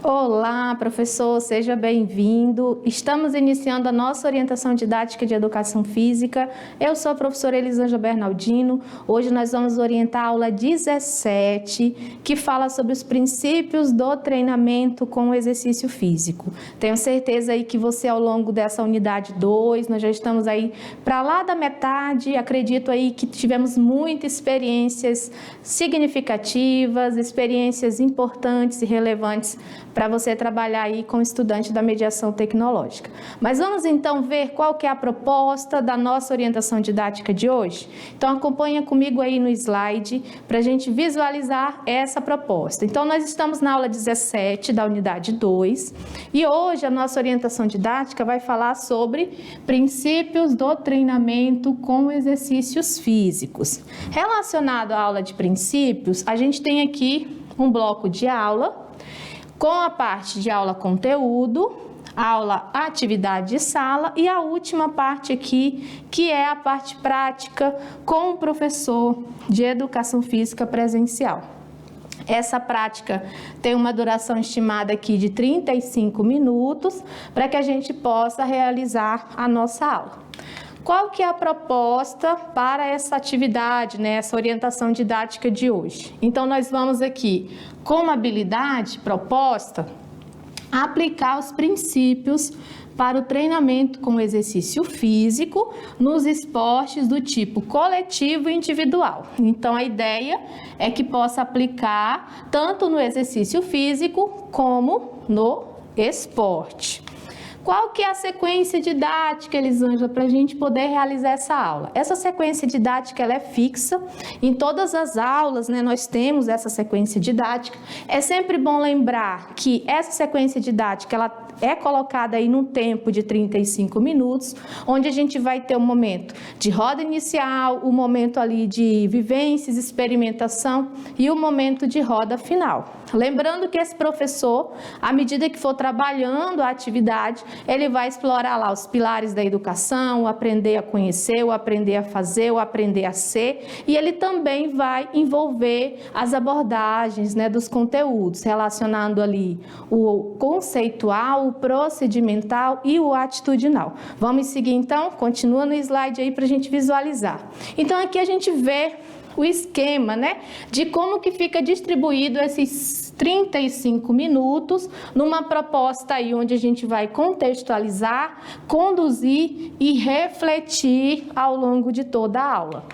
Olá, professor, seja bem-vindo. Estamos iniciando a nossa orientação didática de educação física. Eu sou a professora Elisângela Bernardino. Hoje nós vamos orientar a aula 17, que fala sobre os princípios do treinamento com o exercício físico. Tenho certeza aí que você, ao longo dessa unidade 2, nós já estamos aí para lá da metade. Acredito aí que tivemos muitas experiências significativas, experiências importantes e relevantes para você trabalhar aí com o estudante da mediação tecnológica. Mas vamos então ver qual que é a proposta da nossa orientação didática de hoje? Então acompanha comigo aí no slide para a gente visualizar essa proposta. Então nós estamos na aula 17 da unidade 2 e hoje a nossa orientação didática vai falar sobre princípios do treinamento com exercícios físicos. Relacionado à aula de princípios, a gente tem aqui um bloco de aula com a parte de aula conteúdo, aula atividade de sala e a última parte aqui, que é a parte prática com o professor de educação física presencial. Essa prática tem uma duração estimada aqui de 35 minutos para que a gente possa realizar a nossa aula. Qual que é a proposta para essa atividade, né, essa orientação didática de hoje? Então, nós vamos aqui, como habilidade proposta, aplicar os princípios para o treinamento com exercício físico nos esportes do tipo coletivo e individual. Então, a ideia é que possa aplicar tanto no exercício físico como no esporte. Qual que é a sequência didática, Elisângela, para a gente poder realizar essa aula? Essa sequência didática ela é fixa, em todas as aulas, né, nós temos essa sequência didática. É sempre bom lembrar que essa sequência didática ela é colocada aí num tempo de 35 minutos, onde a gente vai ter um momento de roda inicial, o momento ali de vivências, experimentação e o momento de roda final. Lembrando que esse professor, à medida que for trabalhando a atividade, ele vai explorar lá os pilares da educação, o aprender a conhecer, o aprender a fazer, o aprender a ser, e ele também vai envolver as abordagens, né, dos conteúdos, relacionando ali o conceitual, o procedimental e o atitudinal. Vamos seguir então? Continua no slide aí para a gente visualizar. Então aqui a gente vê o esquema, né, de como que fica distribuído esses 35 minutos numa proposta aí onde a gente vai contextualizar, conduzir e refletir ao longo de toda a aula.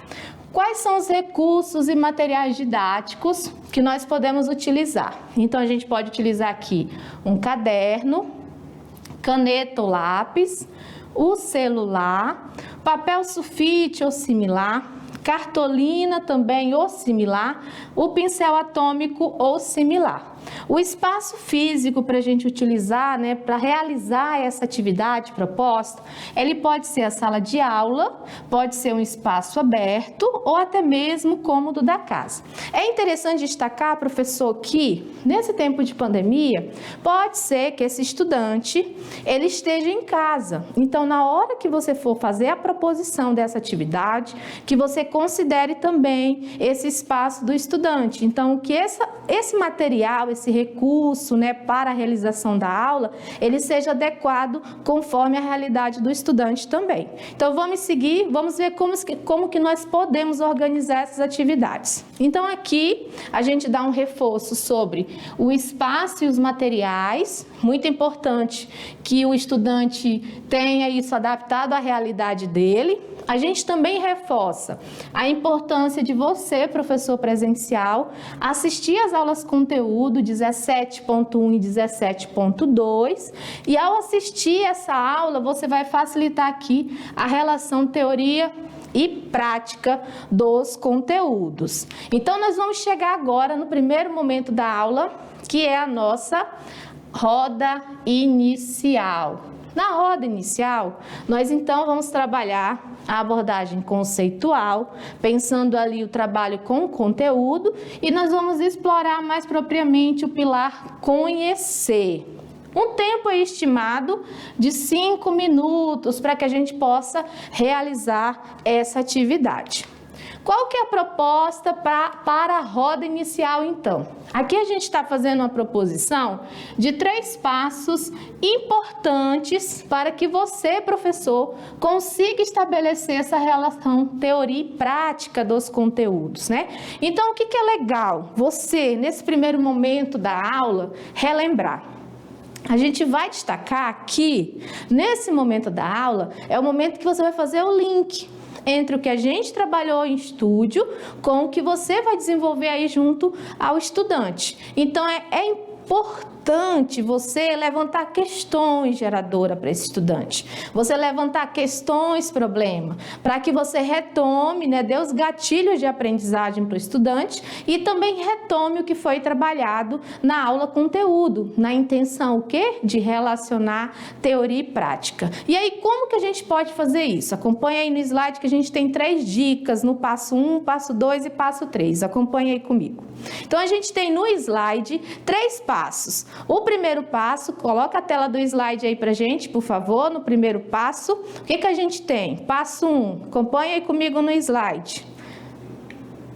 Quais são os recursos e materiais didáticos que nós podemos utilizar? Então a gente pode utilizar aqui um caderno, caneta ou lápis, o celular, papel sulfite ou similar, cartolina também ou similar, o pincel atômico ou similar. O espaço físico para a gente utilizar, né, para realizar essa atividade proposta, ele pode ser a sala de aula, pode ser um espaço aberto ou até mesmo cômodo da casa. É interessante destacar, professor, que nesse tempo de pandemia, pode ser que esse estudante ele esteja em casa. Então, na hora que você for fazer a proposição dessa atividade, que você considere também esse espaço do estudante. Então, que esse material, esse recurso, né, para a realização da aula, ele seja adequado conforme a realidade do estudante também. Então, vamos seguir, vamos ver como que nós podemos organizar essas atividades. Então, aqui a gente dá um reforço sobre o espaço e os materiais, muito importante que o estudante tenha isso adaptado à realidade dele. A gente também reforça a importância de você, professor presencial, assistir às aulas conteúdo 17.1 e 17.2 e ao assistir essa aula, você vai facilitar aqui a relação teoria e prática dos conteúdos. Então, nós vamos chegar agora no primeiro momento da aula, que é a nossa roda inicial. Na roda inicial, nós então vamos trabalhar a abordagem conceitual, pensando ali o trabalho com o conteúdo, e nós vamos explorar mais propriamente o pilar conhecer. Um tempo estimado de 5 minutos para que a gente possa realizar essa atividade. Qual que é a proposta para a roda inicial, então? Aqui a gente está fazendo uma proposição de 3 passos importantes para que você, professor, consiga estabelecer essa relação teoria e prática dos conteúdos, né? Então, o que é legal? Você, nesse primeiro momento da aula, relembrar. A gente vai destacar aqui, nesse momento da aula, é o momento que você vai fazer o link entre o que a gente trabalhou em estúdio com o que você vai desenvolver aí junto ao estudante. Então, é importante você levantar questões geradoras para esse estudante. Você levantar questões problema, para que você retome, né, dê os gatilhos de aprendizagem para o estudante e também retome o que foi trabalhado na aula conteúdo, na intenção o quê? De relacionar teoria e prática. E aí, como que a gente pode fazer isso? Acompanha aí no slide que a gente tem 3 dicas no passo 1, passo 2 e passo 3. Acompanha aí comigo. Então, a gente tem no slide 3 passos. O primeiro passo, coloca a tela do slide aí pra gente, por favor, no primeiro passo. O que a gente tem? Passo 1, acompanha aí comigo no slide.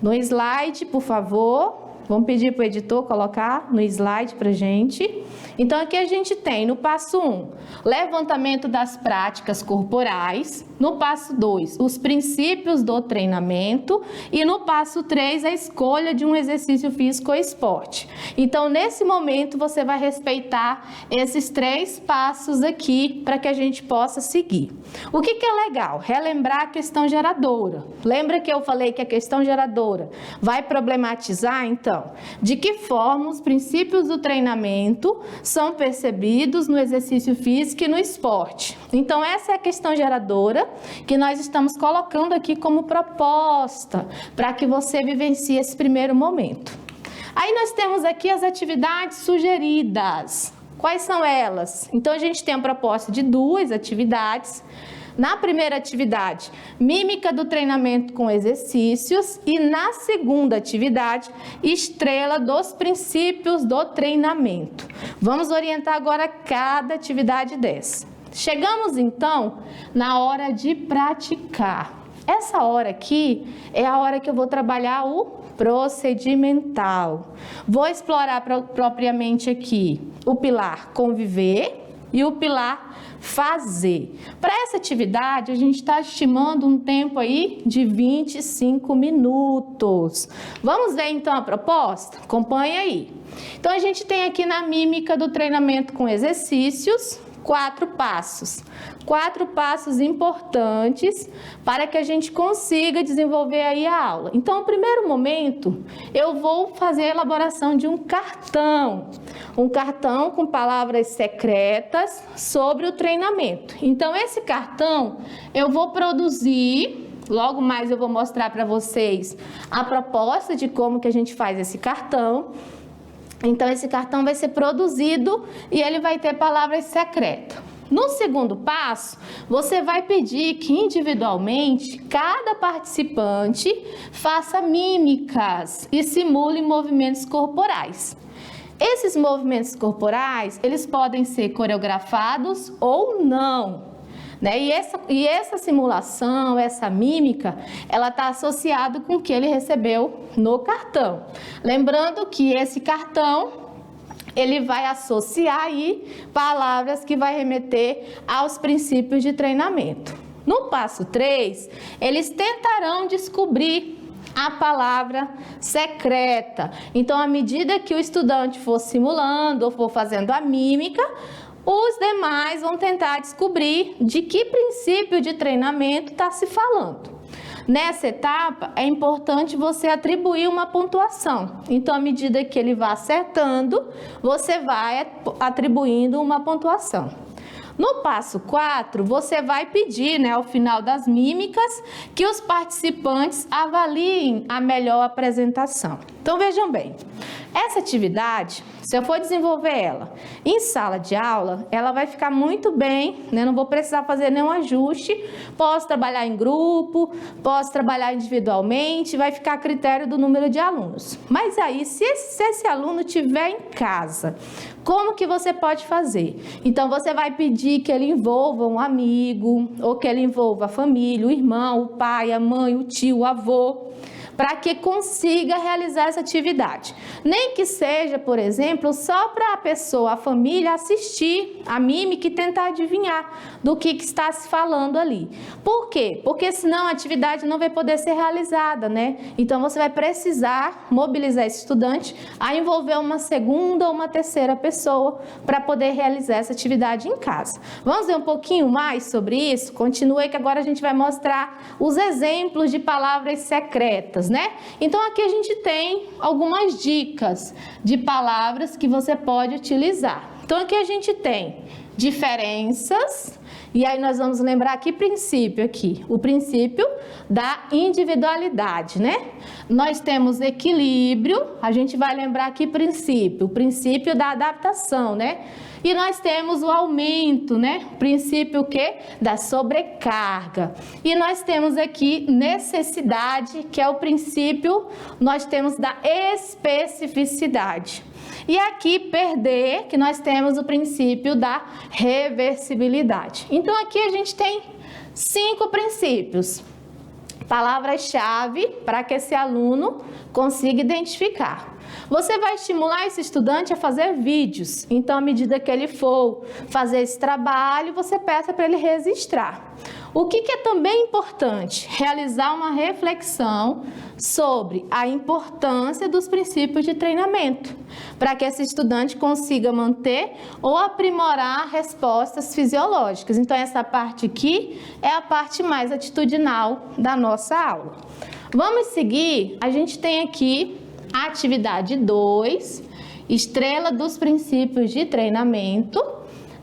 No slide, por favor, vamos pedir para o editor colocar no slide pra gente. Então, aqui a gente tem no passo 1, levantamento das práticas corporais. No passo 2, os princípios do treinamento. E no passo 3, a escolha de um exercício físico ou esporte. Então, nesse momento, você vai respeitar esses 3 passos aqui para que a gente possa seguir. O que é legal? Relembrar a questão geradora. Lembra que eu falei que a questão geradora vai problematizar, então, de que forma os princípios do treinamento são percebidos no exercício físico e no esporte. Então, essa é a questão geradora que nós estamos colocando aqui como proposta para que você vivencie esse primeiro momento. Aí nós temos aqui as atividades sugeridas. Quais são elas? Então, a gente tem a proposta de 2 atividades. Na primeira atividade, mímica do treinamento com exercícios, e na segunda atividade, estrela dos princípios do treinamento. Vamos orientar agora cada atividade dessa. Chegamos então na hora de praticar. Essa hora aqui é a hora que eu vou trabalhar o procedimental. Vou explorar propriamente aqui o pilar conviver e o pilar fazer. Para essa atividade, a gente está estimando um tempo aí de 25 minutos. Vamos ver então a proposta? Acompanhe aí. Então, a gente tem aqui na mímica do treinamento com exercícios 4 passos. 4 passos importantes para que a gente consiga desenvolver aí a aula. Então, no primeiro momento, eu vou fazer a elaboração de um cartão com palavras secretas sobre o treinamento. Então, esse cartão eu vou produzir. Logo mais eu vou mostrar para vocês a proposta de como que a gente faz esse cartão. Então, esse cartão vai ser produzido e ele vai ter palavras secretas. No segundo passo, você vai pedir que individualmente cada participante faça mímicas e simule movimentos corporais. Esses movimentos corporais, eles podem ser coreografados ou não. Né? E essa simulação, essa mímica, ela está associada com o que ele recebeu no cartão. Lembrando que esse cartão, ele vai associar aí palavras que vai remeter aos princípios de treinamento. No passo 3, eles tentarão descobrir a palavra secreta. Então, à medida que o estudante for simulando ou for fazendo a mímica, os demais vão tentar descobrir de que princípio de treinamento está se falando. Nessa etapa, é importante você atribuir uma pontuação. Então, à medida que ele vai acertando, você vai atribuindo uma pontuação. No passo 4, você vai pedir, né, ao final das mímicas, que os participantes avaliem a melhor apresentação. Então, vejam bem, Essa atividade, se eu for desenvolver ela em sala de aula, ela vai ficar muito bem, né? Não vou precisar fazer nenhum ajuste, posso trabalhar em grupo, posso trabalhar individualmente, vai ficar a critério do número de alunos. Mas aí, se esse aluno estiver em casa, como que você pode fazer? Então, você vai pedir que ele envolva um amigo, ou que ele envolva a família, o irmão, o pai, a mãe, o tio, o avô, para que consiga realizar essa atividade. Nem que seja, por exemplo, só para a pessoa, a família, assistir a mímica e tentar adivinhar do que está se falando ali. Por quê? Porque senão a atividade não vai poder ser realizada, né? Então, você vai precisar mobilizar esse estudante a envolver uma segunda ou uma terceira pessoa para poder realizar essa atividade em casa. Vamos ver um pouquinho mais sobre isso? Continue que agora a gente vai mostrar os exemplos de palavras secretas, né? Então, aqui a gente tem algumas dicas de palavras que você pode utilizar. Então, aqui a gente tem diferenças, e aí nós vamos lembrar que princípio aqui? O princípio da individualidade, né? Nós temos equilíbrio, a gente vai lembrar que princípio? O princípio da adaptação, né? E nós temos o aumento, né? O princípio o quê? Da sobrecarga. E nós temos aqui necessidade, que é o princípio, nós temos da especificidade. E aqui perder, que nós temos o princípio da reversibilidade. Então aqui a gente tem 5 princípios, palavras-chave para que esse aluno consiga identificar. Você vai estimular esse estudante a fazer vídeos, então à medida que ele for fazer esse trabalho, você peça para ele registrar. O que é também importante? Realizar uma reflexão sobre a importância dos princípios de treinamento, para que esse estudante consiga manter ou aprimorar respostas fisiológicas. Então, essa parte aqui é a parte mais atitudinal da nossa aula. Vamos seguir, a gente tem aqui a atividade 2, estrela dos princípios de treinamento.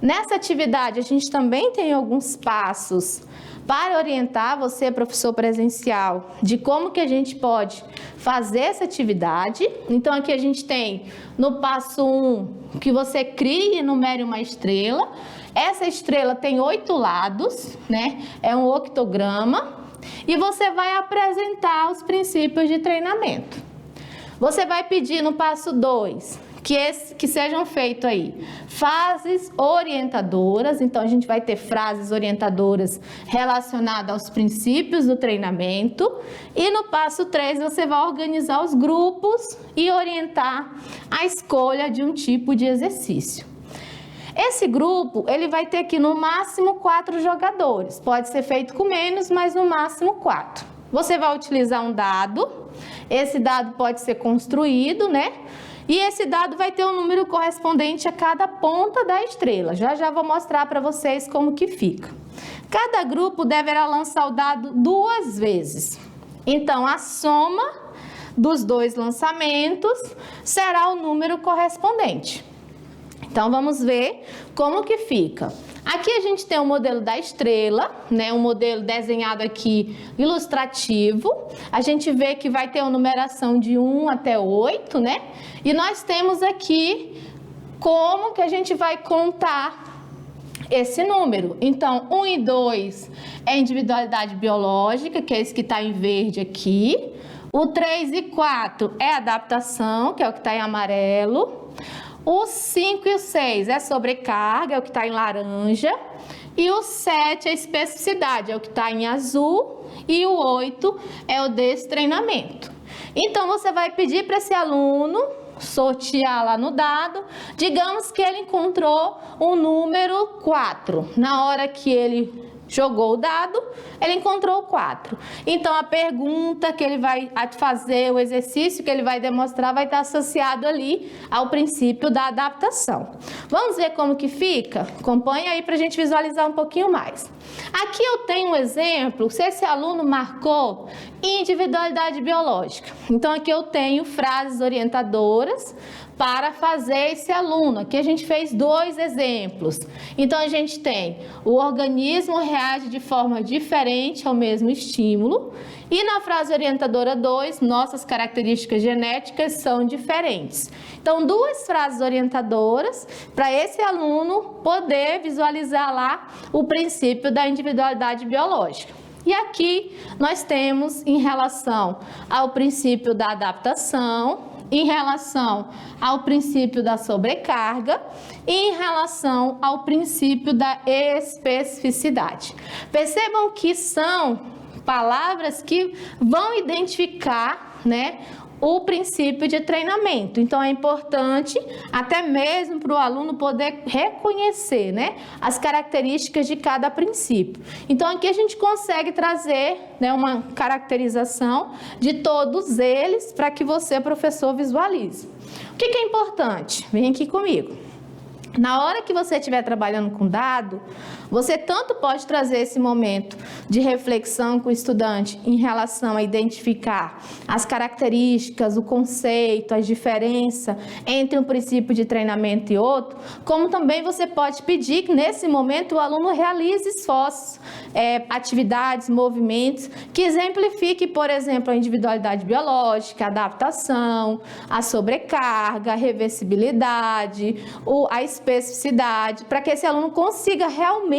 Nessa atividade, a gente também tem alguns passos para orientar você, professor presencial, de como que a gente pode fazer essa atividade. Então, aqui a gente tem no passo 1, que você crie e enumere uma estrela. Essa estrela tem 8 lados, né? É um octograma. E você vai apresentar os princípios de treinamento. Você vai pedir no passo 2 que sejam feitas aí frases orientadoras. Então, a gente vai ter frases orientadoras relacionadas aos princípios do treinamento. E no passo 3, você vai organizar os grupos e orientar a escolha de um tipo de exercício. Esse grupo, ele vai ter aqui no máximo 4 jogadores. Pode ser feito com menos, mas no máximo 4. Você vai utilizar um dado. Esse dado pode ser construído, né? E esse dado vai ter um número correspondente a cada ponta da estrela. Já já vou mostrar para vocês como que fica. Cada grupo deverá lançar o dado 2 vezes. Então, a soma dos 2 lançamentos será o número correspondente. Então, vamos ver como que fica. Aqui a gente tem o modelo da estrela, né? Um modelo desenhado aqui ilustrativo. A gente vê que vai ter uma numeração de 1 até 8, né? E nós temos aqui como que a gente vai contar esse número. Então, 1 e 2 é individualidade biológica, que é esse que está em verde aqui. O 3 e 4 é adaptação, que é o que está em amarelo. O 5 e o 6 é sobrecarga, é o que está em laranja. E o 7 é especificidade, é o que está em azul. E o 8 é o destreinamento. Então, você vai pedir para esse aluno sortear lá no dado. Digamos que ele encontrou o número 4. Na hora que ele jogou o dado, ele encontrou 4. Então, a pergunta que ele vai fazer, o exercício que ele vai demonstrar, vai estar associado ali ao princípio da adaptação. Vamos ver como que fica? Acompanha aí para a gente visualizar um pouquinho mais. Aqui eu tenho um exemplo, se esse aluno marcou individualidade biológica. Então, aqui eu tenho frases orientadoras para fazer esse aluno. Aqui a gente fez 2 exemplos. Então, a gente tem o organismo reage de forma diferente ao mesmo estímulo. E na frase orientadora 2, nossas características genéticas são diferentes. Então, 2 frases orientadoras para esse aluno poder visualizar lá o princípio da individualidade biológica. E aqui nós temos em relação ao princípio da adaptação, em relação ao princípio da sobrecarga e em relação ao princípio da especificidade. Percebam que são palavras que vão identificar, né, o princípio de treinamento. Então, é importante até mesmo para o aluno poder reconhecer, né, as características de cada princípio. Então, aqui a gente consegue trazer, né, uma caracterização de todos eles para que você, professor, visualize. O que é importante? Vem aqui comigo. Na hora que você estiver trabalhando com dado, você tanto pode trazer esse momento de reflexão com o estudante em relação a identificar as características, o conceito, as diferenças entre um princípio de treinamento e outro, como também você pode pedir que nesse momento o aluno realize esforços, atividades, movimentos que exemplifique, por exemplo, a individualidade biológica, a adaptação, a sobrecarga, a reversibilidade, a especificidade, para que esse aluno consiga realmente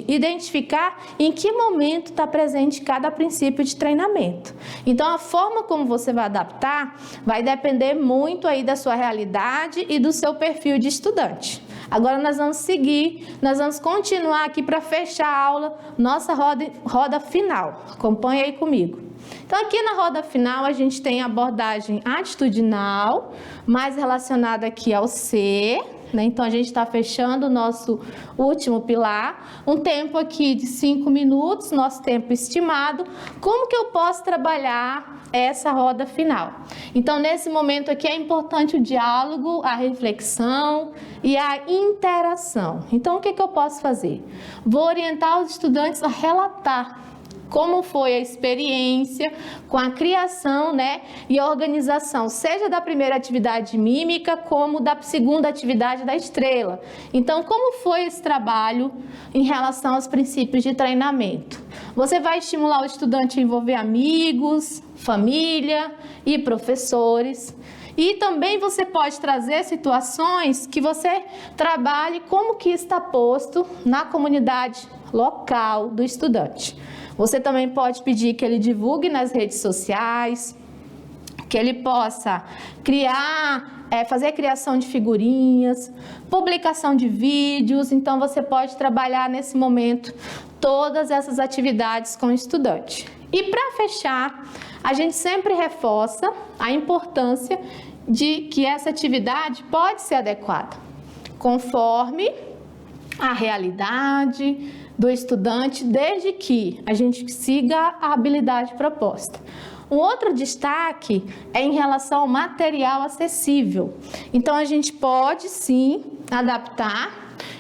identificar em que momento está presente cada princípio de treinamento. Então, a forma como você vai adaptar vai depender muito aí da sua realidade e do seu perfil de estudante. Agora nós vamos seguir, nós vamos continuar aqui para fechar a aula, nossa roda final. Acompanhe aí comigo. Então, aqui na roda final, a gente tem a abordagem atitudinal, mais relacionada aqui ao ser, né? Então, a gente está fechando o nosso último pilar, um tempo aqui de 5 minutos, nosso tempo estimado. Como que eu posso trabalhar essa roda final? Então, nesse momento aqui é importante o diálogo, a reflexão e a interação. Então, o que eu posso fazer? Vou orientar os estudantes a relatar como foi a experiência com a criação, né, e a organização, seja da primeira atividade mímica, como da segunda atividade da estrela. Então, como foi esse trabalho em relação aos princípios de treinamento? Você vai estimular o estudante a envolver amigos, família e professores. E também você pode trazer situações que você trabalhe como que está posto na comunidade local do estudante. Você também pode pedir que ele divulgue nas redes sociais, que ele possa fazer a criação de figurinhas, publicação de vídeos. Então, você pode trabalhar nesse momento todas essas atividades com o estudante. E para fechar, a gente sempre reforça a importância de que essa atividade pode ser adequada, conforme a realidade do estudante, desde que a gente siga a habilidade proposta. Um outro destaque é em relação ao material acessível. Então, a gente pode sim adaptar.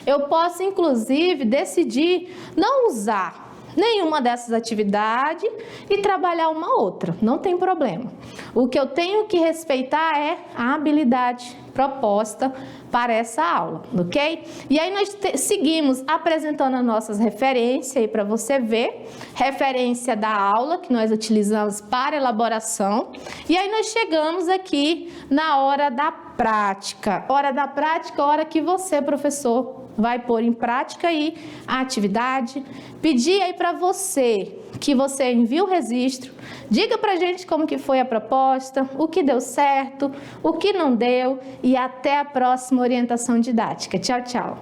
Eu posso, inclusive, decidir não usar nenhuma dessas atividades e trabalhar uma outra, não tem problema. O que eu tenho que respeitar é a habilidade proposta para essa aula, ok? E aí nós seguimos apresentando as nossas referências aí para você ver, referência da aula que nós utilizamos para elaboração, e aí nós chegamos aqui na hora da prática. Hora da prática, hora que você, professor, vai pôr em prática aí a atividade, pedir aí para você que você envie o registro, diga pra gente como que foi a proposta, o que deu certo, o que não deu, e até a próxima orientação didática. Tchau, tchau.